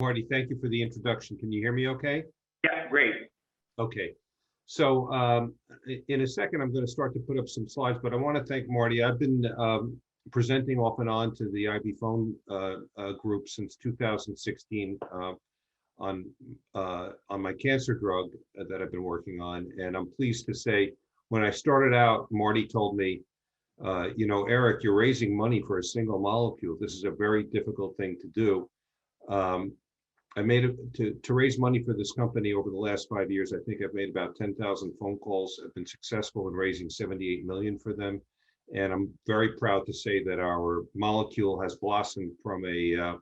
Marty, thank you for the introduction. Can you hear me okay? Yeah, great. Okay. So in a second, I'm going to start to put up some slides, but I want to thank Marty. I've been presenting off and on to the IvyFON group since 2016 on my cancer drug that I've been working on. And I'm pleased to say, when I started out, Marty told me, Eric, you're raising money for a single molecule. This is a very difficult thing to do. I made it to raise money for this company over the last 5 years. I think I've made about 10,000 phone calls. I've been successful in raising 78 million for them. And I'm very proud to say that our molecule has blossomed from a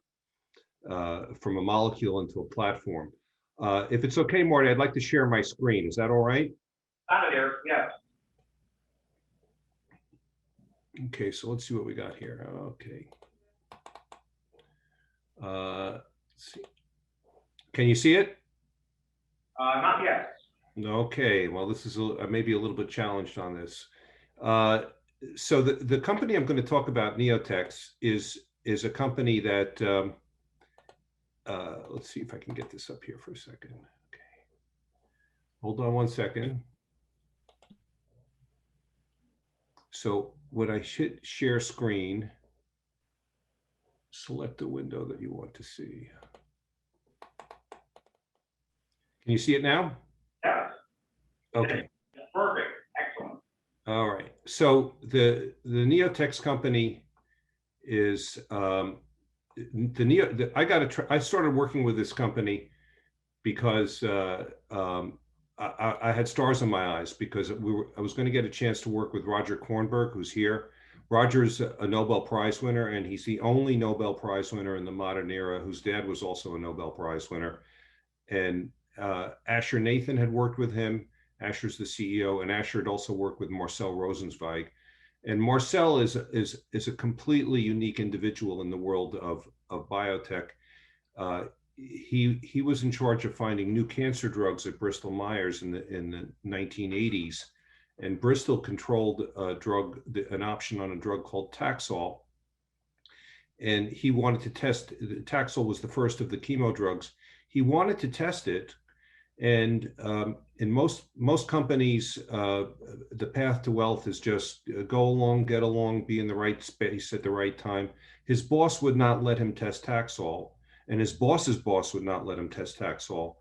molecule into a platform. If it's okay, Marty, I'd like to share my screen. Is that all right? Out of there, yeah. Okay, so let's see what we got here. Okay. Let's see. Can you see it? Not yet. Okay, well, this is maybe a little bit challenged on this. So the company I'm going to talk about, Neotex, is a company that, let's see if I can get this up here for a second. Okay. Hold on one second. So when I should share screen, select the window that you want to see. Can you see it now? Yeah. Okay. Perfect. Excellent. All right. So the Neotex company is I started working with this company because I had stars in my eyes because I was going to get a chance to work with Roger Kornberg, who's here. Roger's a Nobel Prize winner, and he's the only Nobel Prize winner in the modern era whose dad was also a Nobel Prize winner. And Asher Nathan had worked with him. Asher's the CEO, and Asher had also worked with Marcel Rosenzweig. And Marcel is a completely unique individual in the world of biotech. He was in charge of finding new cancer drugs at Bristol Myers in the 1980s, and Bristol controlled an option on a drug called Taxol, and he wanted to test. Taxol was the first of the chemo drugs. He wanted to test it. And in most companies, the path to wealth is just go along, get along, be in the right space at the right time. His boss would not let him test Taxol, and his boss's boss would not let him test Taxol.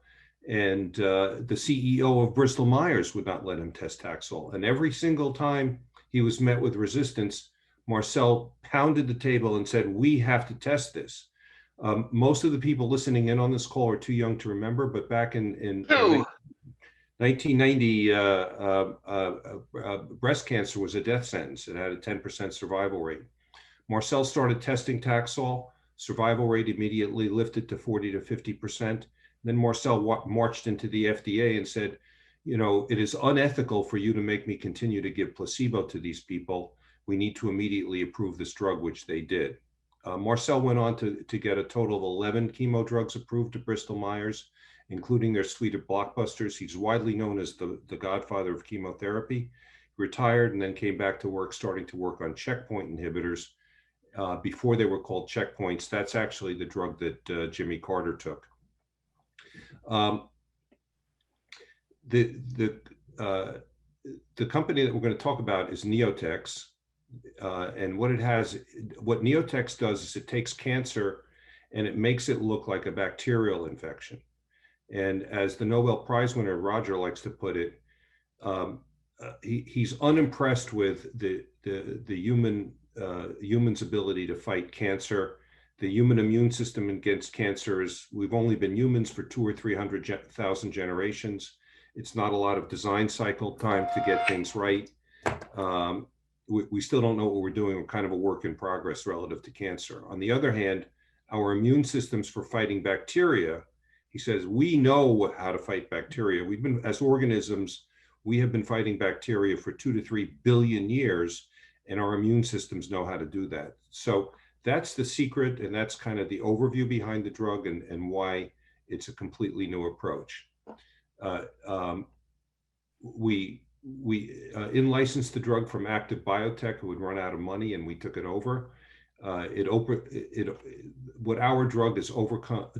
And the CEO of Bristol Myers would not let him test Taxol. And every single time he was met with resistance, Marcel pounded the table and said, "We have to test this." Most of the people listening in on this call are too young to remember, but back in 1990, breast cancer was a death sentence. It had a 10% survival rate. Marcel started testing Taxol. Survival rate immediately lifted to 40 to 50%. Then Marcel marched into the FDA and said, it is unethical for you to make me continue to give placebo to these people. We need to immediately approve this drug, which they did. Marcel went on to get a total of 11 chemo drugs approved at Bristol Myers, including their suite of blockbusters. He's widely known as the godfather of chemotherapy. He retired and then came back to work, starting to work on checkpoint inhibitors before they were called checkpoints. That's actually the drug that Jimmy Carter took. The company that we're going to talk about is Neotex. And what Neotex does is it takes cancer and it makes it look like a bacterial infection. And as the Nobel Prize winner Roger likes to put it, he's unimpressed with the human's ability to fight cancer. The human immune system against cancer is, we've only been humans for 200,000 or 300,000 generations. It's not a lot of design cycle time to get things right. We still don't know what we're doing. We're kind of a work in progress relative to cancer. On the other hand, our immune systems for fighting bacteria, he says, we know how to fight bacteria. As organisms, we have been fighting bacteria for 2 to 3 billion years, and our immune systems know how to do that. So that's the secret, and that's kind of the overview behind the drug and why it's a completely new approach. We in-licensed the drug from Active Biotech, who had run out of money, and we took it over. What our drug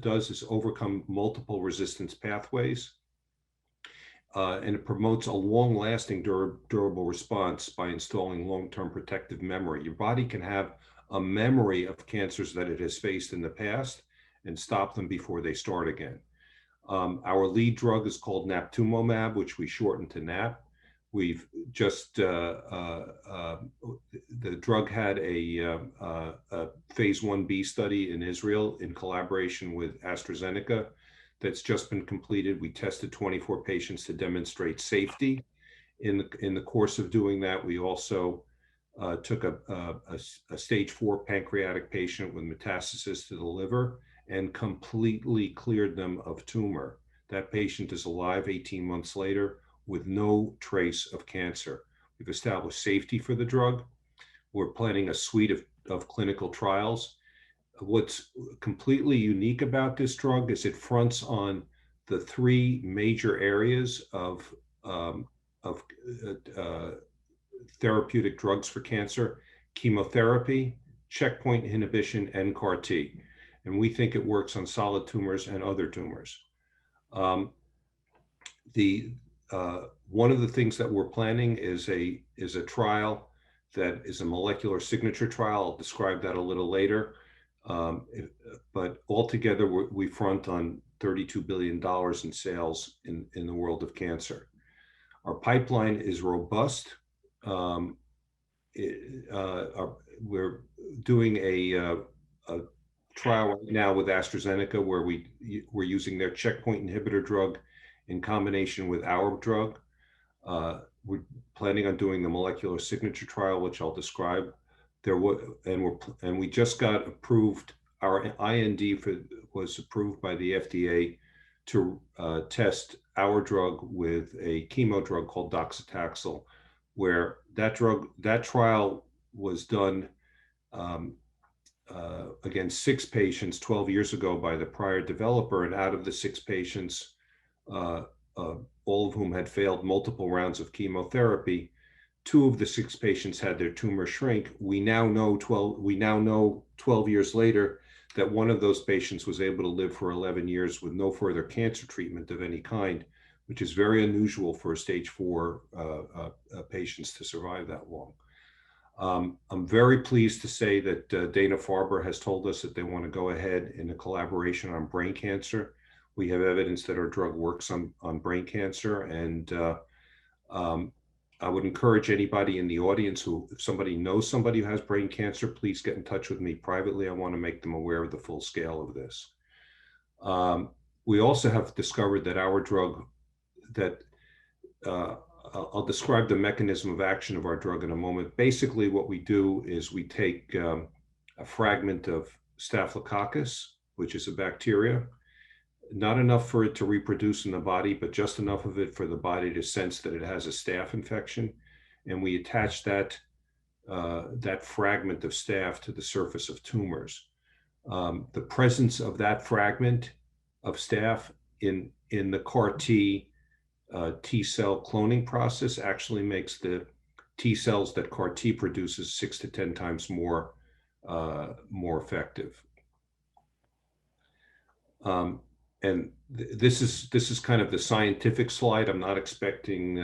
does is overcome multiple resistance pathways, and it promotes a long-lasting durable response by installing long-term protective memory. Your body can have a memory of cancers that it has faced in the past and stop them before they start again. Our lead drug is called naptumomab, which we shorten to NAP. We've just, the drug had a phase 1b study in Israel in collaboration with AstraZeneca that's just been completed. We tested 24 patients to demonstrate safety. In the course of doing that, we also took a stage 4 pancreatic patient with metastasis to the liver and completely cleared them of tumor. That patient is alive 18 months later with no trace of cancer. We've established safety for the drug. We're planning a suite of clinical trials. What's completely unique about this drug is it fronts on the 3 major areas of therapeutic drugs for cancer: chemotherapy, checkpoint inhibition, and CAR T. And we think it works on solid tumors and other tumors. One of the things that we're planning is a trial that is a molecular signature trial. I'll describe that a little later. But altogether, we front on $32 billion in sales in the world of cancer. Our pipeline is robust. We're doing a trial right now with AstraZeneca where we're using their checkpoint inhibitor drug in combination with our drug. We're planning on doing the molecular signature trial, which I'll describe. And we just got approved. Our IND was approved by the FDA to test our drug with a chemo drug called docetaxel, where that trial was done against 6 patients 12 years ago by the prior developer, and out of the 6 patients, all of whom had failed multiple rounds of chemotherapy, 2 of the 6 patients had their tumor shrink. We now know 12 years later that one of those patients was able to live for 11 years with no further cancer treatment of any kind, which is very unusual for stage 4 patients to survive that long. I'm very pleased to say that Dana-Farber has told us that they want to go ahead in a collaboration on brain cancer. We have evidence that our drug works on brain cancer, and I would encourage anybody in the audience if somebody knows somebody who has brain cancer, please get in touch with me privately. I want to make them aware of the full scale of this. We also have discovered that our drug, I'll describe the mechanism of action of our drug in a moment. Basically, what we do is we take a fragment of Staphylococcus, which is a bacteria, not enough for it to reproduce in the body, but just enough of it for the body to sense that it has a staph infection. And we attach that fragment of staph to the surface of tumors. The presence of that fragment of staph in the CAR T T-cell cloning process actually makes the T cells that CAR T produces 6 to 10 times more effective. And this is kind of the scientific slide. I'm not expecting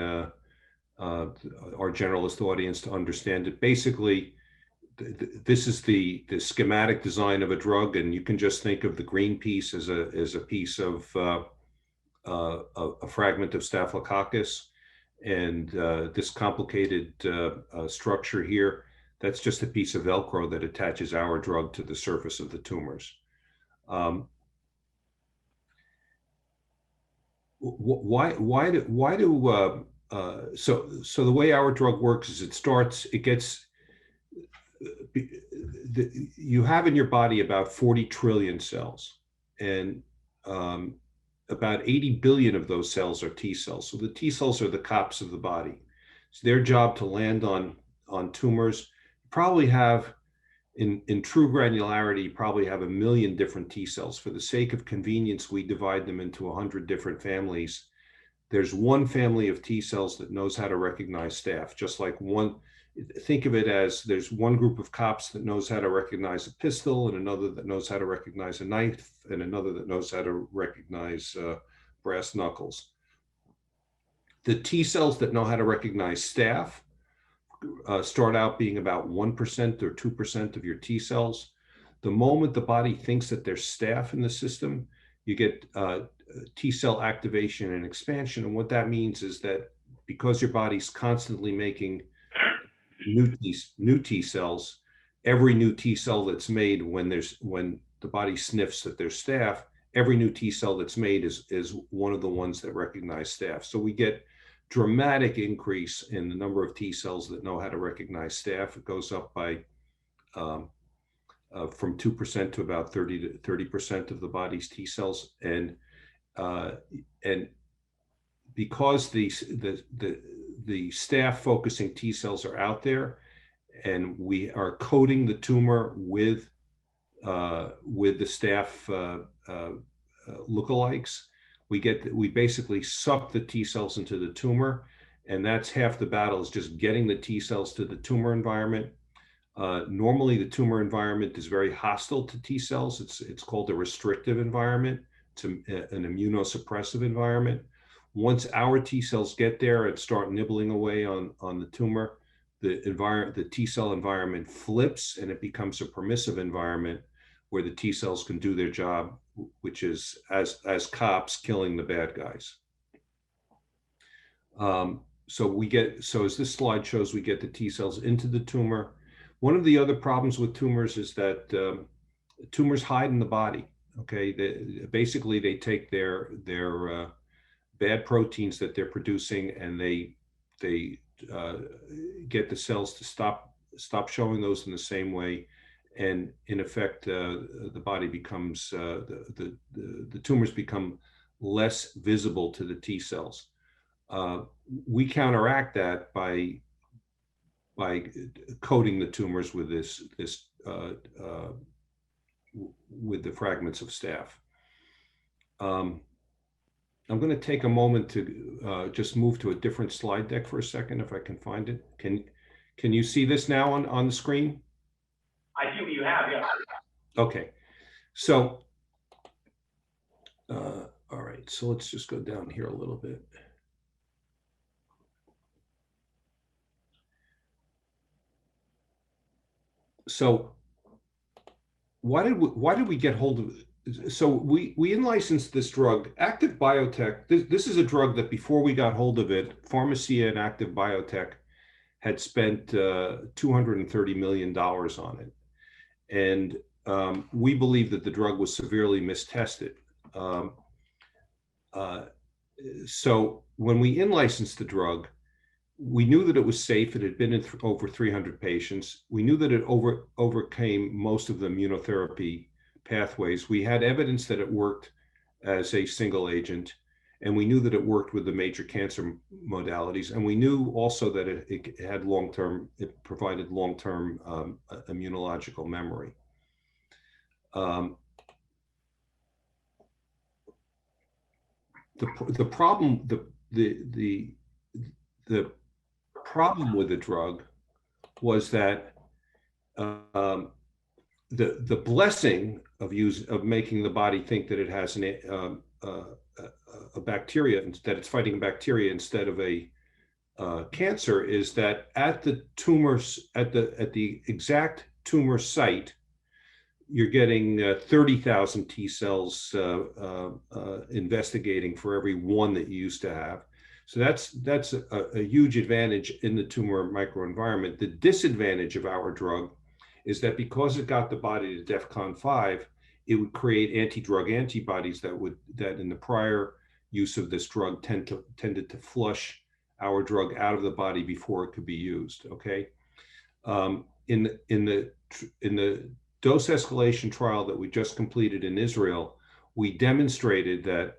our generalist audience to understand it. Basically, this is the schematic design of a drug, and you can just think of the green piece as a piece of a fragment of Staphylococcus, and this complicated structure here, that's just a piece of Velcro that attaches our drug to the surface of the tumors. So the way our drug works is you have in your body about 40 trillion cells, and about 80 billion of those cells are T cells. So the T cells are the cops of the body. It's their job to land on tumors. Probably have, in true granularity, you probably have 1 million different T cells. For the sake of convenience, we divide them into 100 different families. There's one family of T cells that knows how to recognize staph, just like think of it as there's one group of cops that knows how to recognize a pistol, and another that knows how to recognize a knife, and another that knows how to recognize brass knuckles. The T cells that know how to recognize staph start out being about 1% or 2% of your T cells. The moment the body thinks that there's staph in the system, you get T cell activation and expansion. And what that means is that because your body's constantly making new T cells, every new T cell that's made when the body sniffs that there's staph, every new T cell that's made is one of the ones that recognize staph. So we get dramatic increase in the number of T cells that know how to recognize staph. It goes up by from 2% to about 30% of the body's T cells, and because the staph focusing T cells are out there, and we are coating the tumor with the staph lookalikes, we basically suck the T cells into the tumor, and that's half the battle, is just getting the T cells to the tumor environment. Normally, the tumor environment is very hostile to T cells. It's called a restrictive environment. It's an immunosuppressive environment. Once our T cells get there and start nibbling away on the tumor, the T cell environment flips, and it becomes a permissive environment where the T cells can do their job, which is as cops killing the bad guys. So as this slide shows, we get the T cells into the tumor. One of the other problems with tumors is that tumors hide in the body. Okay, basically they take their bad proteins that they're producing, and they get the cells to stop showing those in the same way, and in effect, the body becomes the tumors become less visible to the T cells. We counteract that by coating the tumors with with the fragments of staph. I'm going to take a moment to just move to a different slide deck for a second, if I can find it. Can you see this now on the screen? I see what you have, yeah. Okay, so all right, so let's just go down here a little bit. So why did we get hold of it? So we in-licensed this drug, Active Biotech. This is a drug that before we got hold of it, Pharmacia and Active Biotech had spent $230 million on it. And we believe that the drug was severely mistested. So when we in-licensed the drug, we knew that it was safe. It had been in over 300 patients. We knew that it overcame most of the immunotherapy pathways. We had evidence that it worked as a single agent, and we knew that it worked with the major cancer modalities. And we knew also that it had it provided long-term immunological memory. The problem with the drug was that the blessing of making the body think that it has a bacteria, that it's fighting bacteria instead of a cancer, is that at the exact tumor site, you're getting 30,000 T cells investigating for every one that you used to have. So that's a huge advantage in the tumor microenvironment. The disadvantage of our drug is that because it got the body to DEFCON 5, it would create anti-drug antibodies that in the prior use of this drug tended to flush our drug out of the body before it could be used. Okay, in the dose escalation trial that we just completed in Israel, we demonstrated that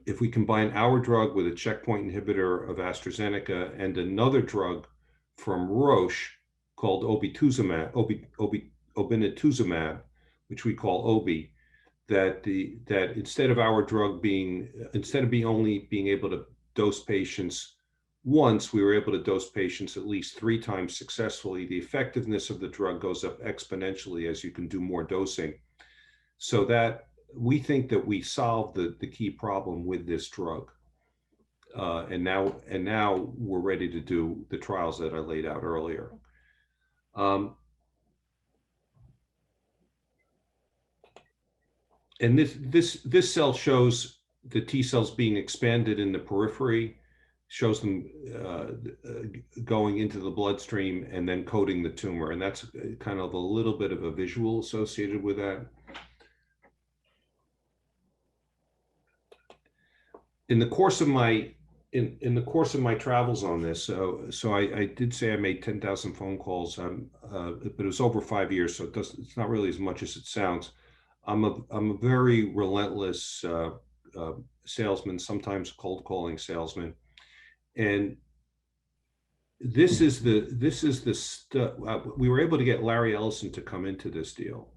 if we combine our drug with a checkpoint inhibitor of AstraZeneca and another drug from Roche called obinutuzumab, which we call OBI, that instead of our drug only being able to dose patients once we were able to dose patients at least 3 times successfully, the effectiveness of the drug goes up exponentially as you can do more dosing. So that we think that we solved the key problem with this drug. And now we're ready to do the trials that I laid out earlier. And this cell shows the T cells being expanded in the periphery, shows them going into the bloodstream and then coating the tumor. And that's kind of a little bit of a visual associated with that. In the course of my travels on this, so I did say I made 10,000 phone calls, but it was over 5 years, so it's not really as much as it sounds. I'm a very relentless salesman, sometimes cold calling salesman, and this is we were able to get Larry Ellison to come into this deal.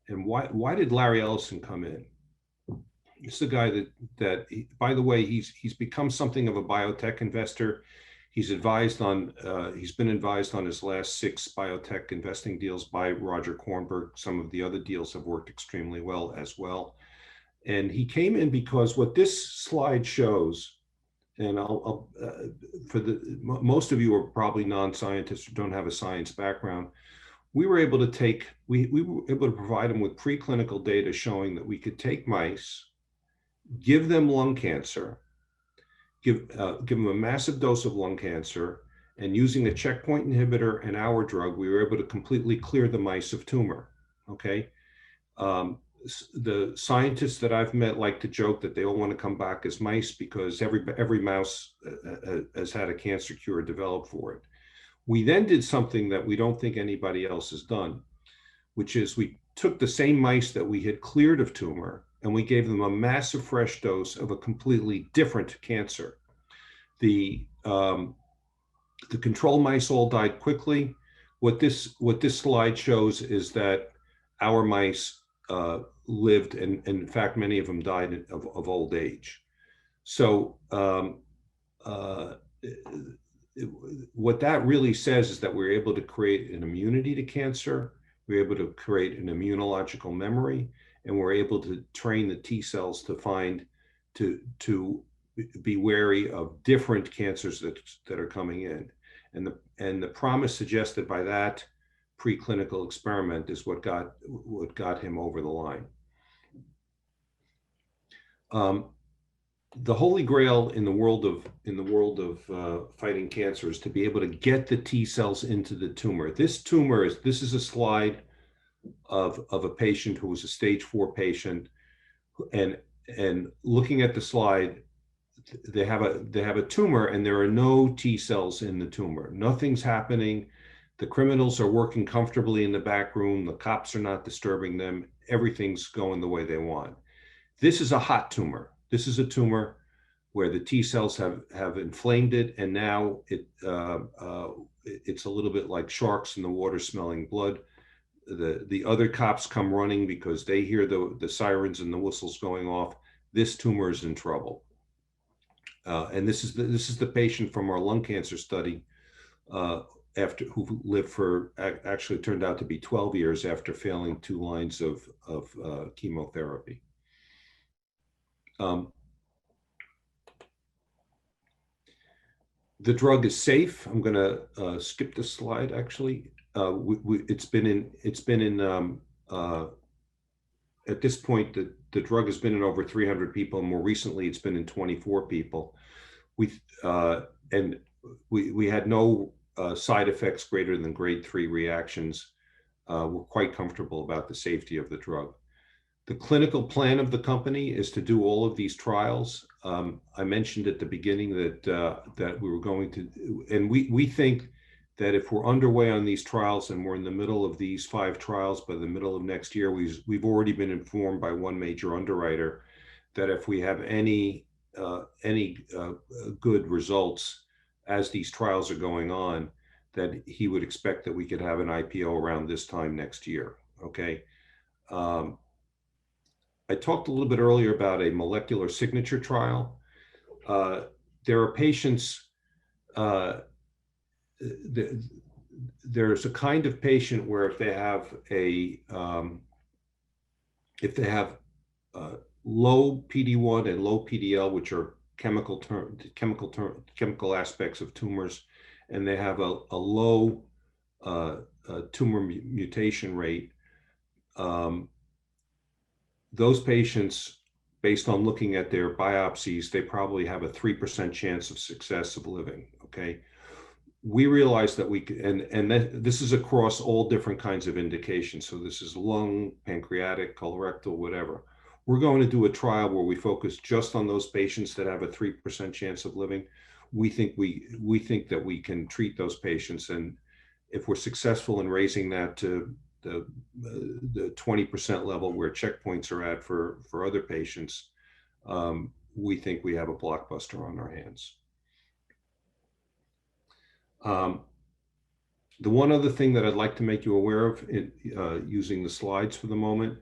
And why did Larry Ellison come in? It's the guy that by the way, he's become something of a biotech investor. He's been advised on his last 6 biotech investing deals by Roger Kornberg. Some of the other deals have worked extremely well as well. And he came in because what this slide shows, and most of you are probably non-scientists or don't have a science background. We were able to provide them with preclinical data showing that we could take mice, give them lung cancer, give them a massive dose of lung cancer, and using a checkpoint inhibitor and our drug, we were able to completely clear the mice of tumor. Okay. The scientists that I've met like to joke that they all want to come back as mice because every mouse has had a cancer cure developed for it. We then did something that we don't think anybody else has done, which is we took the same mice that we had cleared of tumor and we gave them a massive fresh dose of a completely different cancer. The control mice all died quickly. What this slide shows is that our mice lived, and in fact, many of them died of old age. So what that really says is that we're able to create an immunity to cancer, we're able to create an immunological memory, and we're able to train the T cells to be wary of different cancers that are coming in. And the promise suggested by that preclinical experiment is what got him over the line. The holy grail in the world of fighting cancer is to be able to get the T cells into the tumor. This is a slide of a patient who was a stage 4 patient, and looking at the slide, they have a tumor and there are no T cells in the tumor. Nothing's happening. The criminals are working comfortably in the back room. The cops are not disturbing them. Everything's going the way they want. This is a hot tumor. This is a tumor where the T cells have inflamed it, and now it's a little bit like sharks in the water smelling blood. The other cops come running because they hear the sirens and the whistles going off. This tumor is in trouble. And this is the patient from our lung cancer study who lived for, actually turned out to be 12 years after failing 2 lines of chemotherapy. The drug is safe. I'm going to skip this slide. Actually, it's been in at this point the drug has been in over 300 people. More recently, it's been in 24 people. We had no side effects greater than grade 3 reactions. We're quite comfortable about the safety of the drug. The clinical plan of the company is to do all of these trials. I mentioned at the beginning that we were going to, and we think that if we're underway on these trials and we're in the middle of these 5 trials by the middle of next year, we've already been informed by one major underwriter that if we have any good results as these trials are going on, that he would expect that we could have an IPO around this time next year. Okay. I talked a little bit earlier about a molecular signature trial. There are patients uh, there's a kind of patient where if they have low PD-1 and low PDL, which are chemical aspects of tumors, and they have a low tumor mutation rate, those patients, based on looking at their biopsies, they probably have a 3% chance of success of living. Okay. We realized that we could, and this is across all different kinds of indications. So this is lung, pancreatic, colorectal, whatever. We're going to do a trial where we focus just on those patients that have a 3% chance of living. We think that we can treat those patients, and if we're successful in raising that to the 20% level where checkpoints are at for other patients, we think we have a blockbuster on our hands. The one other thing that I'd like to make you aware of, using the slides for the moment,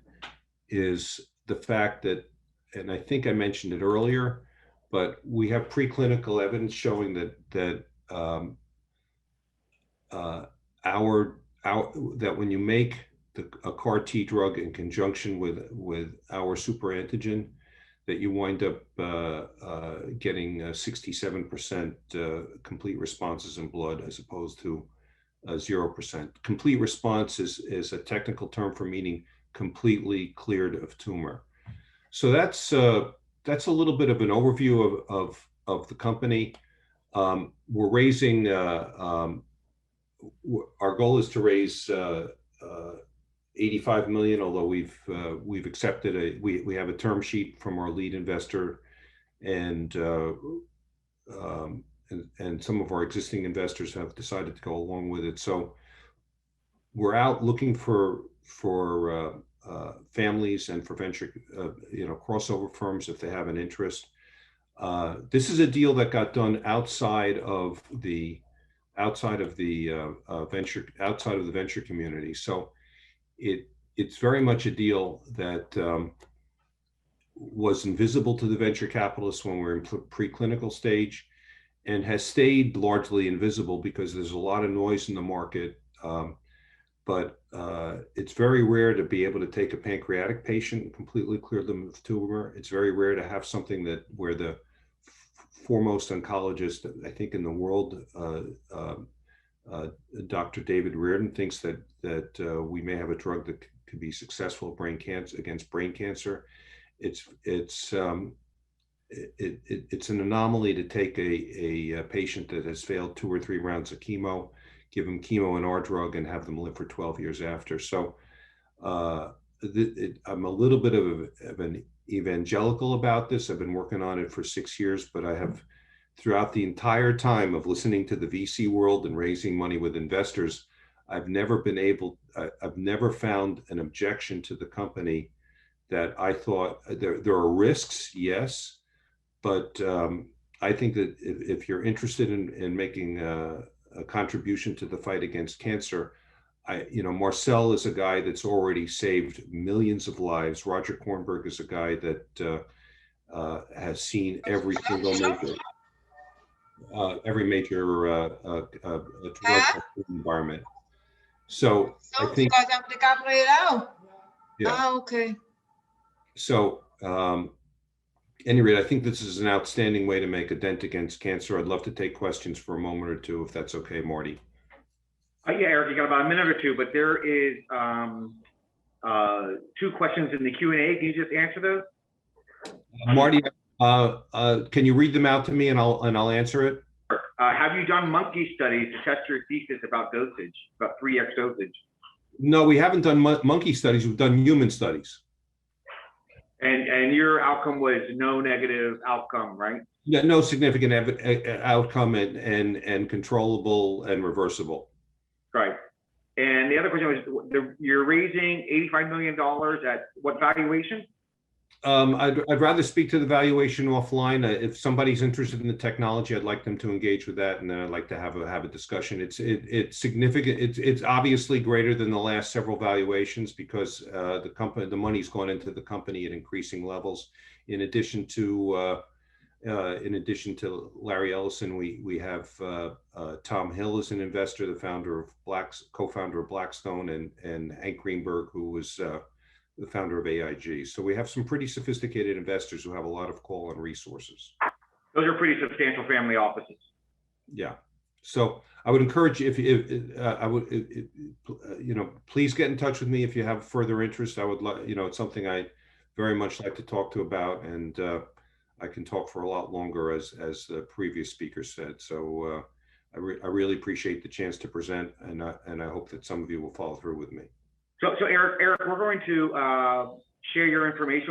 is the fact that, and I think I mentioned it earlier, but we have preclinical evidence showing that when you make a CAR T drug in conjunction with our super antigen, that you wind up getting 67% complete responses in blood as opposed to 0%. Complete response is a technical term for meaning completely cleared of tumor. So that's a little bit of an overview of the company. We're raising, our goal is to raise 85 million, although we've accepted we have a term sheet from our lead investor, and some of our existing investors have decided to go along with it. So we're out looking for families and for venture, crossover firms if they have an interest. This is a deal that got done outside of the venture community. So it's very much a deal that was invisible to the venture capitalists when we were in preclinical stage, and has stayed largely invisible because there's a lot of noise in the market. But it's very rare to be able to take a pancreatic patient and completely clear them of tumor. It's very rare to have something where the foremost oncologist, I think, in the world, Dr. David Reardon, thinks that we may have a drug that could be successful against brain cancer. It's an anomaly to take a patient that has failed 2 or 3 rounds of chemo, give them chemo and our drug, and have them live for 12 years after. So I'm a little bit of an evangelical about this. I've been working on it for 6 years, but I have, throughout the entire time of listening to the VC world and raising money with investors, I've never found an objection to the company that I thought there are risks, yes, but I think that if you're interested in making a contribution to the fight against cancer, Marcel is a guy that's already saved millions of lives. Roger Kornberg is a guy that has seen every major drug environment. So I think, yeah. Okay. So, any rate, I think this is an outstanding way to make a dent against cancer. I'd love to take questions for a moment or two, if that's okay, Marty. Yeah, Eric, you got about a minute or two, but there is 2 questions in the Q&A. Can you just answer those? Marty, can you read them out to me and I'll answer it? Have you done monkey studies to test your thesis about dosage, about 3x dosage? No, we haven't done monkey studies. We've done human studies. And your outcome was no negative outcome, right? Yeah, no significant outcome, and controllable and reversible. Right. And the other question was, you're raising $85 million at what valuation? I'd rather speak to the valuation offline. If somebody's interested in the technology, I'd like them to engage with that, and then I'd like to have a discussion. It's significant. It's obviously greater than the last several valuations because the money's gone into the company at increasing levels. In addition to In addition to Larry Ellison, we have Tom Hill as an investor, the co-founder of Blackstone, and Hank Greenberg, who was the founder of AIG. So we have some pretty sophisticated investors who have a lot of call on resources. Those are pretty substantial family offices. Yeah. So I would encourage you, please get in touch with me if you have further interest. I would it's something I very much like to talk to about, and I can talk for a lot longer, as the previous speaker said. So I really appreciate the chance to present, and I hope that some of you will follow through with me. So Eric, we're going to share your information